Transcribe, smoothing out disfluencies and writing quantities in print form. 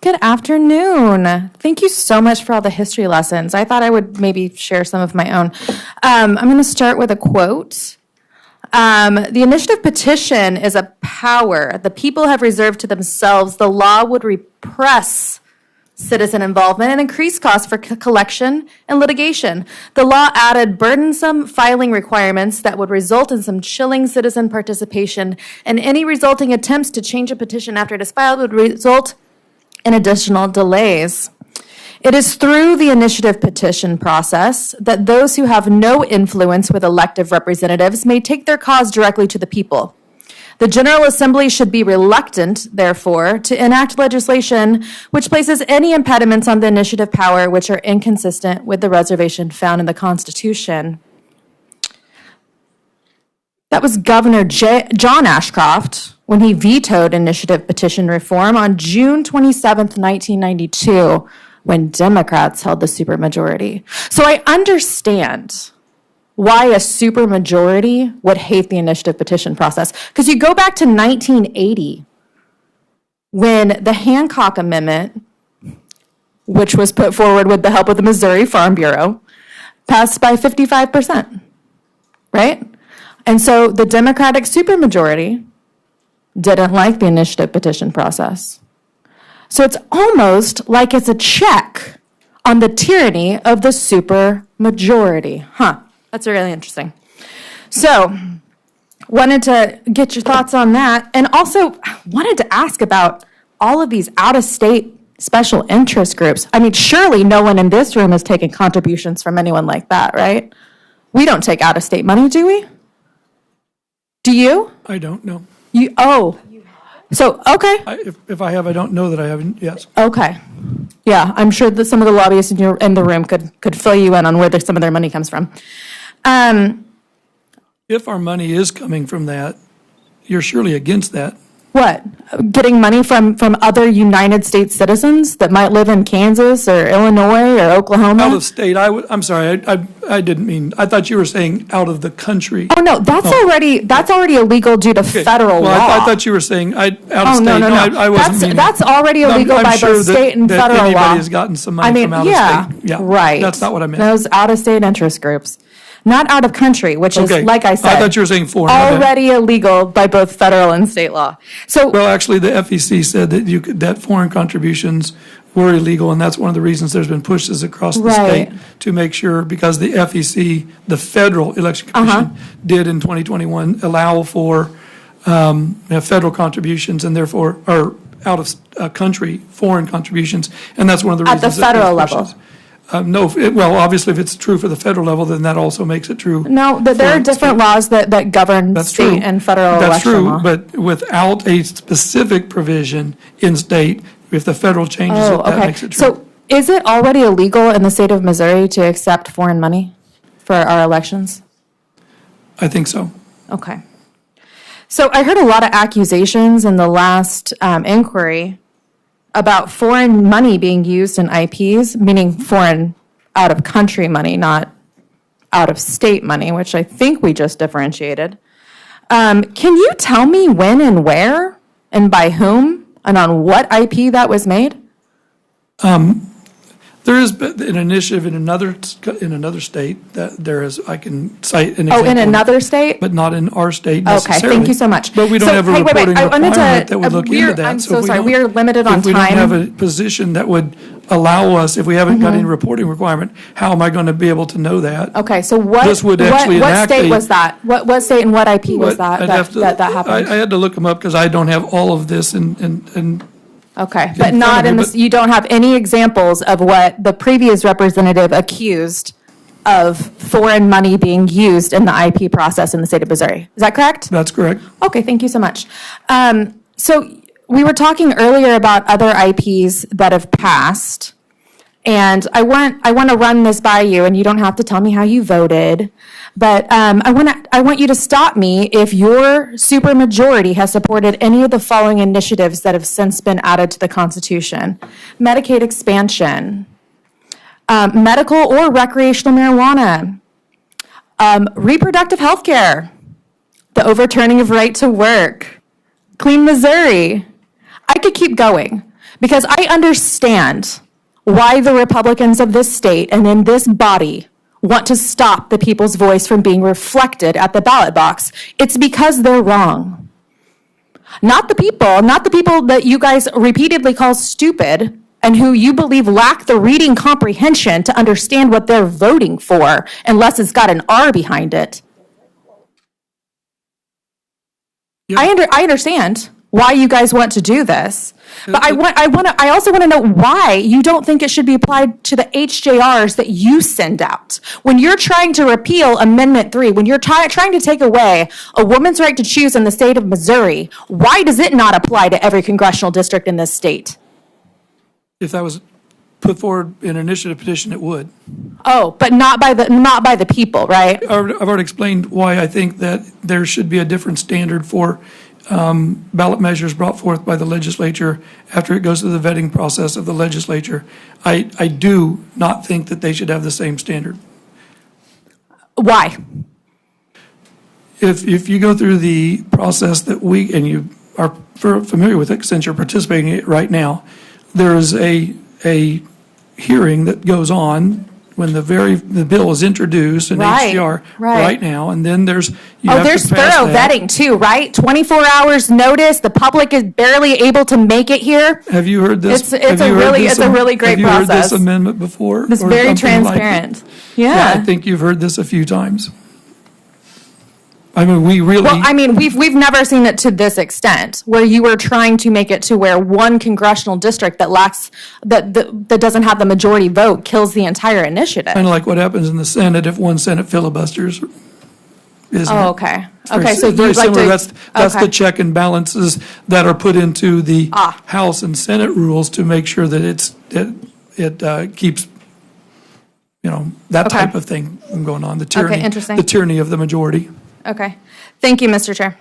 Good afternoon. Thank you so much for all the history lessons. I thought I would maybe share some of my own. I'm going to start with a quote. The initiative petition is a power the people have reserved to themselves. The law would repress citizen involvement and increase costs for collection and litigation. The law added burdensome filing requirements that would result in some chilling citizen participation, and any resulting attempts to change a petition after it is filed would result in additional delays. It is through the initiative petition process that those who have no influence with elective representatives may take their cause directly to the people. The General Assembly should be reluctant, therefore, to enact legislation which places any impediments on the initiative power which are inconsistent with the reservation found in the Constitution. That was Governor John Ashcroft when he vetoed initiative petition reform on June 27th, 1992, when Democrats held the supermajority. So I understand why a supermajority would hate the initiative petition process. Because you go back to 1980, when the Hancock Amendment, which was put forward with the help of the Missouri Farm Bureau, passed by 55%, right? And so the Democratic supermajority didn't like the initiative petition process. So it's almost like it's a check on the tyranny of the supermajority. That's really interesting. So, wanted to get your thoughts on that, and also wanted to ask about all of these out-of-state special interest groups. I mean, surely no one in this room is taking contributions from anyone like that, right? We don't take out-of-state money, do we? Do you? I don't know. So, okay. If I have, I don't know that I haven't, yes. Okay. Yeah, I'm sure that some of the lobbyists in the room could fill you in on where some of their money comes from. If our money is coming from that, you're surely against that. What? Getting money from other United States citizens that might live in Kansas or Illinois or Oklahoma? Out of state, I'm sorry, I didn't mean, I thought you were saying out of the country. Oh, no, that's already illegal due to federal law. I thought you were saying out of state. No. I wasn't meaning. That's already illegal by both state and federal law. Anybody has gotten some money from out of state. Yeah, right. That's not what I meant. Those out-of-state interest groups. Not out of country, which is, like I said, I thought you were saying foreign. Already illegal by both federal and state law. So, well, actually, the FEC said that that foreign contributions were illegal, and that's one of the reasons there's been pushes across the state to make sure, because the FEC, the Federal Election Commission, did in 2021 allow for federal contributions and therefore or out of country foreign contributions, and that's one of the reasons at the federal level. Well, obviously, if it's true for the federal level, then that also makes it true. No, there are different laws that govern state and federal election law. That's true, but without a specific provision in state, if the federal changes it, that makes it true. So is it already illegal in the state of Missouri to accept foreign money for our elections? I think so. Okay. So I heard a lot of accusations in the last inquiry about foreign money being used in IPs, meaning foreign out-of-country money, not out-of-state money, which I think we just differentiated. Can you tell me when and where and by whom and on what IP that was made? There is an initiative in another state that there is. I can cite an example. Oh, in another state? But not in our state necessarily. Okay, thank you so much. But we don't have a reporting requirement that would look into that. I'm so sorry, we are limited on time. If we don't have a position that would allow us, if we haven't got any reporting requirement, how am I going to be able to know that? Okay, so what state was that? What state and what IP was that happened? I had to look them up because I don't have all of this and okay, but not in this, you don't have any examples of what the previous representative accused of foreign money being used in the IP process in the state of Missouri. Is that correct? That's correct. Okay, thank you so much. So we were talking earlier about other IPs that have passed, and I want to run this by you, and you don't have to tell me how you voted, but I want you to stop me if your supermajority has supported any of the following initiatives that have since been added to the Constitution: Medicaid expansion, medical or recreational marijuana, reproductive health care, the overturning of right to work, Clean Missouri. I could keep going. Because I understand why the Republicans of this state and in this body want to stop the people's voice from being reflected at the ballot box. It's because they're wrong. Not the people that you guys repeatedly call stupid and who you believe lack the reading comprehension to understand what they're voting for unless it's got an R behind it. Yep. I understand why you guys want to do this, but I also want to know why you don't think it should be applied to the HJRs that you send out. When you're trying to repeal Amendment 3, when you're trying to take away a woman's right to choose in the state of Missouri, why does it not apply to every congressional district in this state? If that was put forward in an initiative petition, it would. Oh, but not by the people, right? I've already explained why I think that there should be a different standard for ballot measures brought forth by the legislature after it goes through the vetting process of the legislature. I do not think that they should have the same standard. Why? If you go through the process that and you are familiar with it since you're participating in it right now, there is a hearing that goes on when the bill is introduced in HCR right now, and then there's there's thorough vetting too, right? 24 hours notice. The public is barely able to make it here. Have you heard this? It's a really great process. Have you heard this amendment before? It's very transparent. Yeah, I think you've heard this a few times. I mean, we've never seen it to this extent, where you were trying to make it to where one congressional district that doesn't have the majority vote kills the entire initiative. Kind of like what happens in the Senate if one Senate filibusters. Okay. Okay, so very you'd like similar. to. That's the check and balances that are put into the House and Senate rules to make sure that it keeps that type of thing from going on. The tyranny, interesting. The tyranny of the majority. Okay. Thank you, Mr. Chair.